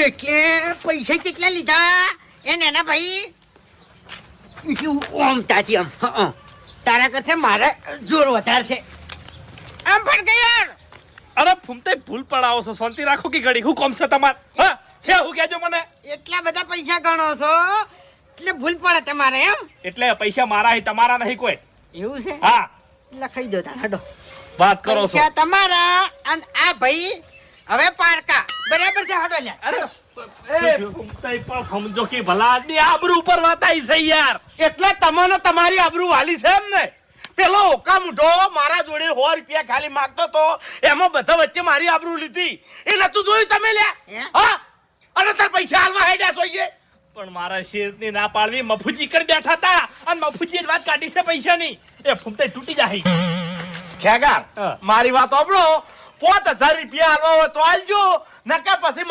એટલે પૈસા કેટલા લીધા એ નેના ભાઈ? ઓમ તાજી આમ તારા કરતા મારા જોર વધારે છે. આમ પણ કે યાર અરે ફૂમતે ભૂલ પડાવો છો, શાંતિ રાખો કે ઘડી. હું કોમ છે તમાર? હા છે હું કહેજો મને. એટલા બધા પૈસા ગણો છો એટલે ભૂલ પડે તમારે એમ? એટલે પૈસા મારા હી, તમારા નહીં કોઈ. એવું છે? હા લખાઈ દો તાડો. વાત કરો છો. પૈસા તમારા અને આ ભાઈ હવે પારકા બરાબર છે. હટો લે. અરે એ ફૂમતે પણ સમજો કે ભલા આદમી આબરૂ ઉપર વાત આવી છે યાર. એટલે તમને તમારી આબરૂ વાલી છે એમ ને? પેલો ઓકા મુઢો મારા જોડે 100 રૂપિયા ખાલી માંગતો તો એમાં બધા વચ્ચે મારી આબરૂ લીધી. એ નતું જોયું તમે લ્યા? હા, અને તાર પૈસા હાલવા હેડ્યા જોઈએ. પણ મારા શેરની ના પાડવી મફુજી કરી બેઠા હતા અને મફુજી વાત કાઢી છે પૈસાની. એ ફૂમતે તૂટી જાય. ખેગાર હા. મારી વાત સાંભળો. 5000 રૂપિયા હાલવા હોય તો હાલજો, નકા પછી